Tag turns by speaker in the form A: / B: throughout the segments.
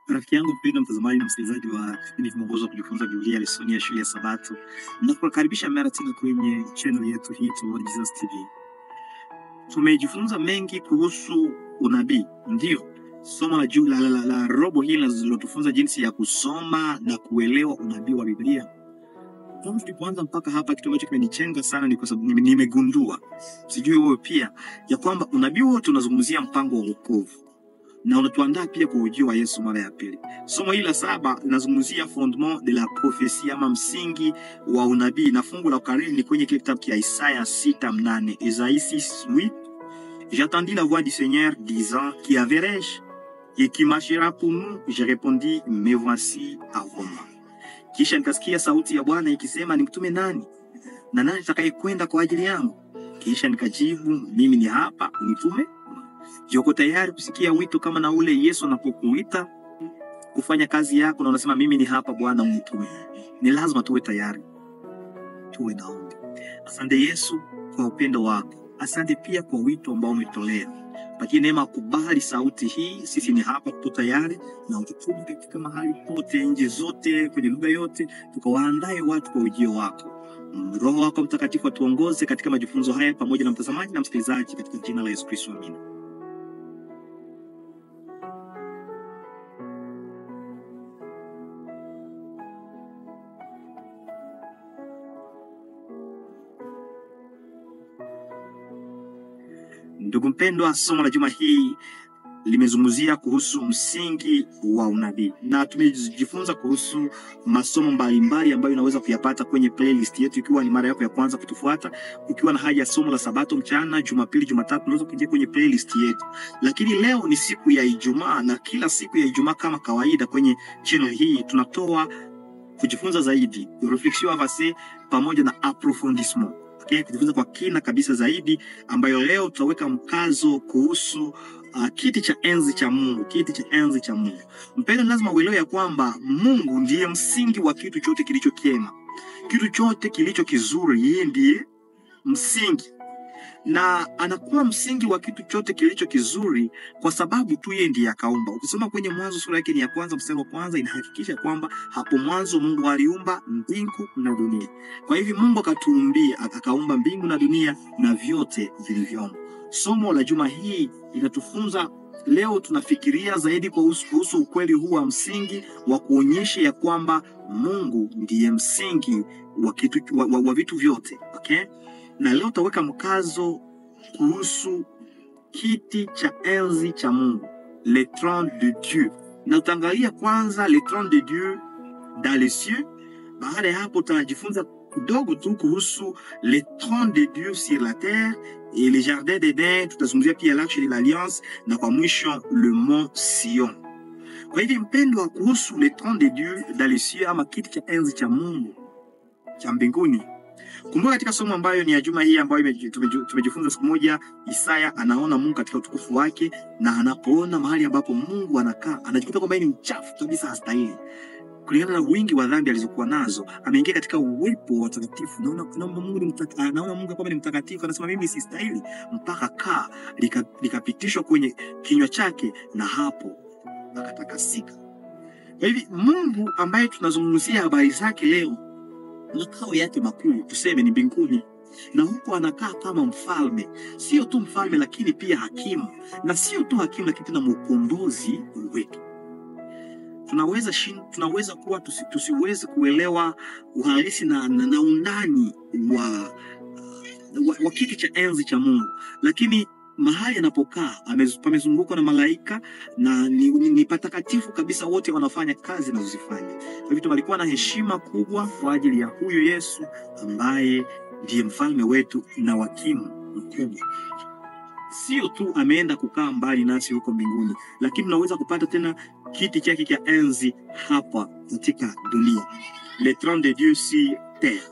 A: Rafiki yangu mpendwa, mtazamaji na msikilizaji wa kipindi kimogozo kujifunza Biblia lesoni ya shule ya Sabato, nakukaribisha mara tena kwenye channel yetu hii Tumaini Jesus TV. Tumejifunza mengi kuhusu unabii. Ndio somo la jumla la robo hili linalotufunza jinsi ya kusoma na kuelewa unabii wa Biblia. Tangu tulipoanza mpaka hapa, kitu ambacho kimenichenga sana ni kwa sababu nimegundua, sijui wewe pia, ya kwamba unabii wote unazungumzia mpango wa wokovu na unatuandaa pia kwa ujio wa Yesu mara ya pili. Somo hili la 7 linazungumzia fondement de la prophétie, ama msingi wa unabii, na fungu la ukariri ni kwenye kitabu cha Isaya 6:8. Isaïe 6:8. J'entendis la voix du Seigneur disant, qui verrai-je et qui marchera pour nous? Je répondis, me voici, envoie-moi. Kisha nikasikia sauti ya Bwana ikisema, nimtume nani na nani atakayekwenda kwa ajili yangu? Kisha nikajibu, mimi ni hapa, nitume. Joko tayari kusikia wito kama na ule Yesu anapokuita kufanya kazi yako na unasema mimi ni hapa Bwana, unitume. Ni lazima tuwe tayari. Tuwe na ombi. Asante Yesu kwa upendo wako. Asante pia kwa wito ambao umetolea. Patie neema kubali sauti hii. Sisi ni hapa, tuko tayari, na ututume katika mahali pote, nje zote, kwenye lugha yote, tukawaandae watu kwa ujio wako. Roho wako Mtakatifu atuongoze katika majifunzo haya pamoja na mtazamaji na msikilizaji, katika jina la Yesu Kristo, amina. Ndugu mpendwa, somo la juma hii limezungumzia kuhusu msingi wa unabii, na tumejifunza kuhusu masomo mbalimbali ambayo unaweza kuyapata kwenye playlist yetu. Ikiwa ni mara yako ya kwanza kutufuata, ukiwa na haja ya somo la Sabato mchana, Jumapili, Jumatatu, unaweza kuingia kwenye playlist yetu. Lakini leo ni siku ya Ijumaa, na kila siku ya Ijumaa kama kawaida kwenye channel hii tunatoa kujifunza zaidi, reflexion avancée pamoja na approfondissement. Kujifunza kwa kina kabisa zaidi, ambayo leo tutaweka mkazo kuhusu kiti cha enzi cha Mungu. Kiti cha enzi cha Mungu. Mpendwa, lazima uelewe ya kwamba Mungu ndiye msingi wa kitu chote kilicho kiema. Kitu chote kilicho kizuri, yeye ndiye msingi. Na anakuwa msingi wa kitu chote kilicho kizuri kwa sababu tu yeye ndiye akaumba. Ukisoma kwenye Mwanzo sura yake ni ya kwanza mstari wa kwanza, inahakikisha kwamba hapo mwanzo Mungu aliumba mbingu na dunia. Kwa hivyo Mungu akatuumbia, akaumba mbingu na dunia na vyote vilivyomo. Somo la juma hii linatufunza, leo tunafikiria zaidi kuhusu ukweli huu wa msingi wa kuonyesha ya kwamba Mungu ndiye msingi wa kitu wa vitu vyote. Na leo taweka mkazo kuhusu kiti cha enzi cha Mungu, le trône de Dieu. Na utaangalia kwanza le trône de Dieu dans les cieux. Baada ya hapo tutajifunza kidogo tu kuhusu le trône de Dieu sur la terre et le jardin d'Eden. Tutazungumzia pia l'arche de l'alliance, na kwa mwisho le mont Sion. Kwa hivyo mpendwa, kuhusu le trône de Dieu dans les cieux, ama kiti cha enzi cha Mungu cha mbinguni, kumbuka katika somo ambayo ni ya juma hii ambayo tumejifunza siku moja, Isaya anaona Mungu katika utukufu wake, na anapoona mahali ambapo Mungu anakaa anajikuta kwamba ni mchafu kabisa, hastahili. Kulingana na wingi wa dhambi alizokuwa nazo, ameingia katika uwepo wa utakatifu. Naona Mungu ni mtakatifu, anaona Mungu kwamba ni mtakatifu, anasema mimi sistahili, mpaka kaa likapitishwa kwenye kinywa chake, na hapo akatakasika. Kwa hivyo Mungu ambaye tunazungumzia habari zake leo, makao yake makuu tuseme ni mbinguni, na huko anakaa kama mfalme. Sio tu mfalme, lakini pia hakimu, na sio tu hakimu, lakini tena mkombozi wetu. Tunaweza kuwa tusiweze kuelewa uhalisi na undani wa kiti cha enzi cha Mungu, lakini mahali anapokaa pamezungukwa na malaika, na ni patakatifu kabisa, wote wanafanya kazi wanazozifanya. Kwa hivyo walikuwa na heshima kubwa kwa ajili ya huyu Yesu ambaye ndiye mfalme wetu na hakimu mkubwa. Sio tu ameenda kukaa mbali nasi huko mbinguni, lakini tunaweza kupata tena kiti chake cha enzi hapa katika dunia, le trône de Dieu sur terre.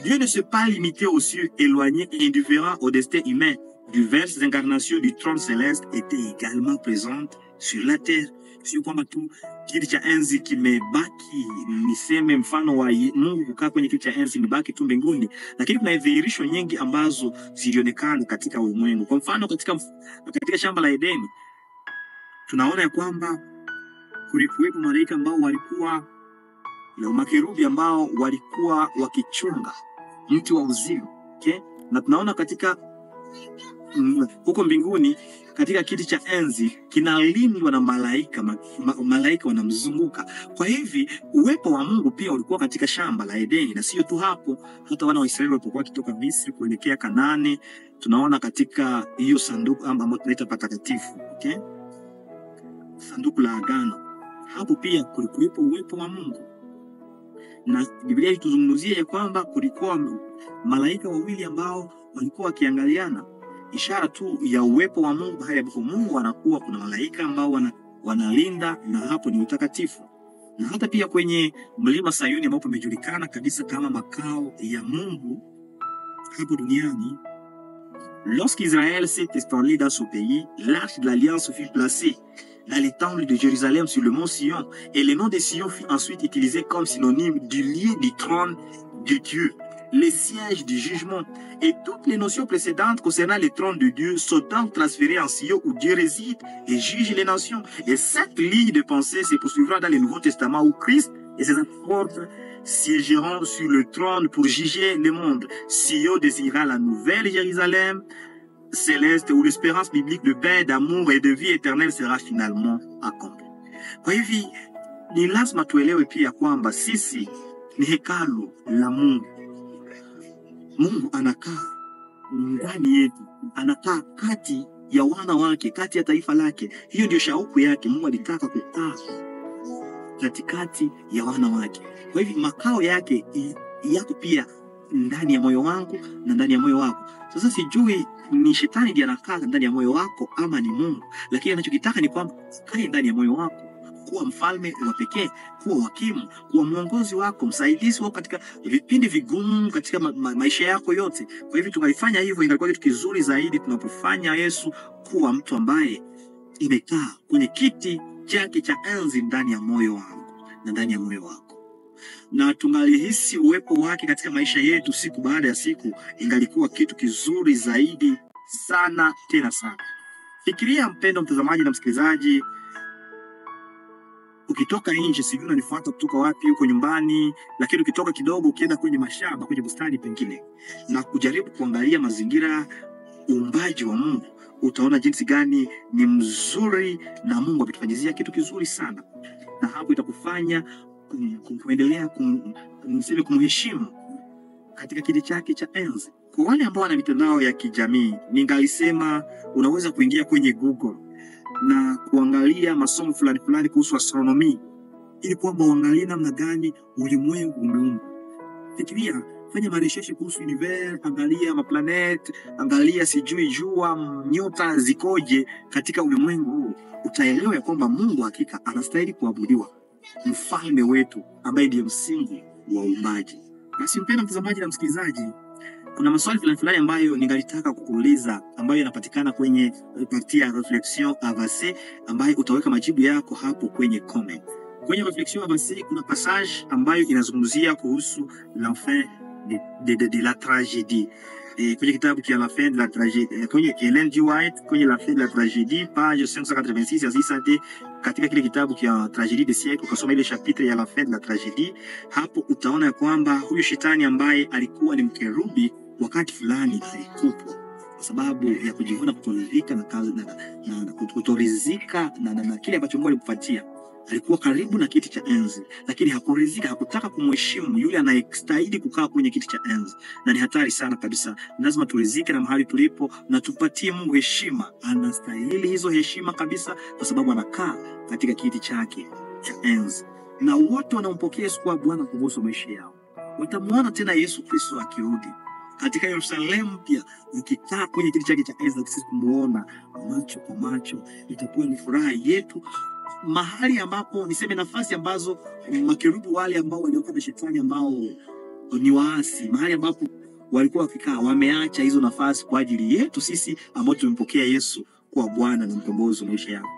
A: Dieu ne s'est pas limité aux cieux éloignés et indifférent au destin humain. Diverses incarnations du trône céleste étaient également présentes sur la terre. Sio kwamba tu kiti cha enzi kimebaki, niseme mfano wa Mungu kukaa kwenye kiti cha enzi kimebaki tu mbinguni, lakini kuna dhihirisho nyingi ambazo zilionekana katika ulimwengu. Kwa mfano katika shamba la Edeni tunaona ya kwamba kulikuwepo malaika ambao walikuwa na makerubi ambao walikuwa wakichunga mti wa uzima. Okay? Na tunaona katika huko mbinguni katika kiti cha enzi kinalindwa na malaika, malaika wanamzunguka. Kwa hivi uwepo wa Mungu pia ulikuwa katika shamba la Edeni, na sio tu hapo, hata wana wa Israeli walipokuwa wakitoka Misri kuelekea Kanaani, tunaona katika hiyo sanduku ambayo tunaita patakatifu, okay? Sanduku la agano. Hapo pia kulikuwepo uwepo wa Mungu. Na Biblia ituzungumzia ya kwamba kulikuwa malaika wawili ambao walikuwa wakiangaliana, ishara tu ya uwepo wa Mungu. Hali ambapo Mungu anakuwa, kuna malaika ambao wanalinda, na hapo ni utakatifu. Na hata pia kwenye mlima Sayuni ambapo umejulikana kabisa kama makao ya Mungu hapo duniani, lorsqu'Israël s'est installé dans ce pays, l'arche de l'alliance fut placée dans les temples de Jérusalem sur le mont Sion, et le nom de Sion fut ensuite utilisé comme synonyme du lieu du trône de Dieu, le siège du jugement, et toutes les notions précédentes concernant le trône de Dieu sont donc transférées en Sion où Dieu réside et juge les nations. Et cette ligne de pensée se poursuivra dans le Nouveau Testament où Christ et ses apôtres siégeront sur le trône pour juger le monde. Sion désignera la nouvelle Jérusalem céleste où l'espérance biblique de paix, d'amour et de vie éternelle sera finalement accomplie. Kwa hivi ni lazima tuelewe pia kwamba sisi ni hekalu la Mungu. Mungu anakaa ndani yetu, anakaa kati ya wana wake, kati ya taifa lake. Hiyo ndio shauku yake. Mungu alitaka kukaa katikati ya wana wake. Kwa hivyo makao yake yako pia ndani ya moyo wangu na ndani ya moyo wako. Sasa sijui ni shetani ndiye anakaa ndani ya moyo wako ama ni Mungu, lakini anachokitaka ni kwamba kae ndani ya moyo wako, kuwa mfalme wa pekee, kuwa hakimu, kuwa mwongozi wako, msaidizi wako katika vipindi vigumu katika maisha yako yote. Kwa hivyo tungalifanya hivyo, ingekuwa kitu kizuri zaidi tunapofanya Yesu kuwa mtu ambaye imekaa kwenye kiti chake cha enzi ndani ya moyo wangu na ndani ya moyo wako, na tungalihisi uwepo wake katika maisha yetu siku baada ya siku, ingalikuwa kitu kizuri zaidi sana, tena sana. Fikiria mpendo mtazamaji na msikilizaji, ukitoka nje, sijui unanifuata kutoka wapi, uko nyumbani, lakini ukitoka kidogo ukienda kwenye mashamba, kwenye bustani pengine, na kujaribu kuangalia mazingira, uumbaji wa Mungu, utaona jinsi gani ni mzuri, na Mungu ametufanyizia kitu kizuri sana. Na hapo itakufanya kuendelea kumheshimu katika kiti chake cha enzi. Kwa wale ambao wana mitandao ya kijamii, ningalisema unaweza kuingia kwenye Google na kuangalia masomo fulani fulani kuhusu astronomy, ili kwamba uangalie namna gani ulimwengu umeumbwa. Fikiria, fanya maresearch kuhusu universe, angalia maplanet, angalia sijui jua, nyota zikoje katika ulimwengu huu. Utaelewa kwamba Mungu hakika anastahili kuabudiwa, mfalme wetu ambaye ndiye msingi wa uumbaji. Basi mpendwa mtazamaji na msikilizaji, kuna maswali fulani ambayo ningalitaka kukuuliza, ambayo yanapatikana kwenye partie ya reflexion avancée, ambayo utaweka majibu yako hapo kwenye comment. Kwenye reflexion avancée kuna passage ambayo inazungumzia kuhusu la fin de la tragédie. Kwenye kitabu kia la fin de la tragédie, kwenye Ellen G. White, kwenye la fin de la tragédie, page 586 yazisante, katika kile kitabu kia tragédie des siècles, ukasoma ile chapitre ya la fin de la tragédie, hapo utaona ya kwamba huyu shetani ambaye alikuwa ni mkerubi wakati fulani alikupwa kwa sababu ya kujivuna, kutoridhika na kazi na kutoridhika na kile ambacho Mungu alikupatia. Alikuwa karibu na kiti cha enzi, lakini hakuridhika, hakutaka kumheshimu yule anayestahili kukaa kwenye kiti cha enzi. Na ni hatari sana kabisa. Lazima turidhike na mahali tulipo na tupatie Mungu heshima. Anastahili hizo heshima kabisa, kwa sababu anakaa katika kiti chake cha enzi. Na wote wanaompokea Yesu kwa Bwana kuhusu maisha yao watamuona tena Yesu Kristo akirudi katika Yerusalemu pia, ukikaa kwenye kiti chake cha enzi, sisi kumuona macho kwa macho. Itakuwa ni furaha yetu, mahali ambapo niseme nafasi ambazo makerubi wale ambao waliokuwa na shetani ambao ni waasi, mahali ambapo walikuwa wakikaa, wameacha hizo nafasi kwa ajili yetu sisi ambao tumempokea Yesu kwa Bwana na mkombozi wa maisha yao.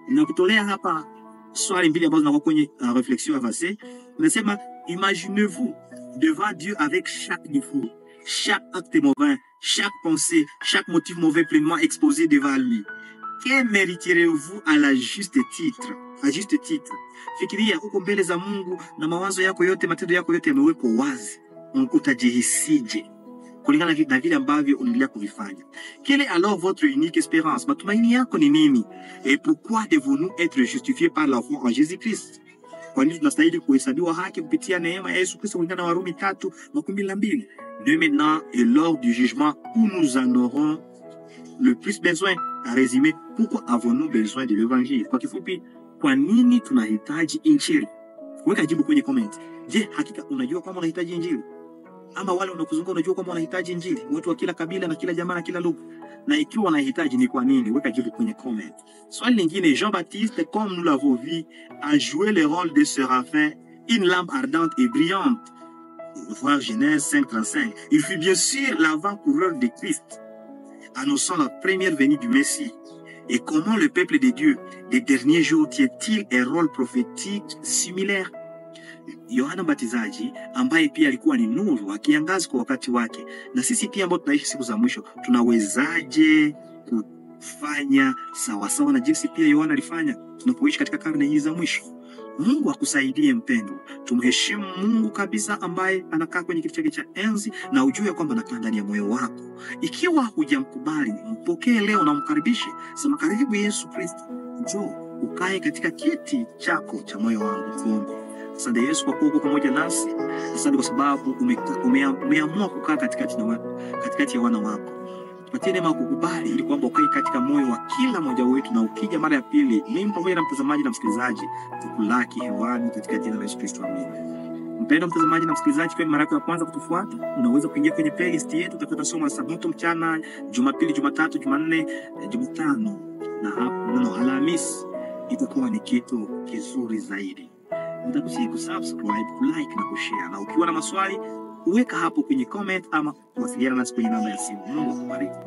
A: Ninakutolea hapa swali mbili ambazo zinakuwa kwenye reflexion avancée. Unasema, imaginez-vous devant Dieu avec chaque défaut, chaque acte mauvais, chaque pensée, chaque motif mauvais pleinement exposé devant lui. Que mériterez-vous à la juste titre? À juste titre. Fikiria uko mbele za Mungu na mawazo yako yote, matendo yako yote yamewekwa wazi. Utajihisije kulingana na vile ambavyo unaendelea kuvifanya? Quelle est alors votre unique espérance? Matumaini yako ni nini? Et pourquoi devons-nous être justifiés par la foi en Jésus-Christ? Kwa nini tunastahili kuhesabiwa haki kupitia neema ya Yesu Kristo kulingana na Warumi 3:12? De maintenant et lors du jugement où nous en aurons le plus besoin. À résumer, pourquoi avons-nous besoin de l'évangile? Kwa kifupi, kwa nini tunahitaji injili? Weka jibu kwenye comment. Je, hakika unajua kwamba unahitaji injili? Ama wale unakuzunguka unajua kwamba unahitaji injili? Watu wa kila kabila na kila jamaa na kila lugha. Na ikiwa unahitaji ni kwa nini? Weka jibu kwenye comment. Swali lingine, Jean-Baptiste, comme nous l'avons vu, a joué le rôle de séraphin, une lampe ardente et brillante. Voir Genèse 5:35. Il fut bien sûr l'avant-coureur de Christ, annonçant la première venue du Messie. Et comment le peuple de Dieu des derniers jours tient-il un rôle prophétique similaire? Yohana Mbatizaji ambaye pia alikuwa ni nuru akiangaza kwa wakati wake, na sisi pia ambao tunaishi siku za mwisho tunawezaje kufanya sawa sawa na jinsi pia Yohana alifanya tunapoishi katika karne hizi za mwisho? Mungu akusaidie mpendwa. Tumheshimu Mungu kabisa ambaye anakaa kwenye kiti chake cha enzi, na ujue kwamba anakaa ndani ya moyo wako. Ikiwa hujamkubali, mpokee leo na mkaribishe. Sema, karibu Yesu Kristo. Njoo ukae katika kiti chako cha moyo wangu. Tuombe. Asante Yesu kwa kuwa uko pamoja nasi. Asante kwa sababu umeamua kukaa katikati ya wana wako. Tupatie neema kukubali ili kwamba ukae katika moyo wa kila mmoja wetu, na ukija mara ya pili, mimi pamoja na mtazamaji na msikilizaji tukulaki hewani katika jina la Yesu Kristo. Amen. Mpendwa mtazamaji na msikilizaji, kwa mara yako ya kwanza kutufuata, unaweza kuingia kwenye playlist yetu. Tutakuwa somo la Sabato mchana, Jumapili, Jumatatu, Jumanne, Jumatano na hapo Alhamisi. Itakuwa ni kitu kizuri zaidi. Nitakusihi kusubscribe, like na kushare, na ukiwa na maswali uweka hapo kwenye comment ama kuwasiliana nasi kwenye namba ya simu. Mungu akubariki.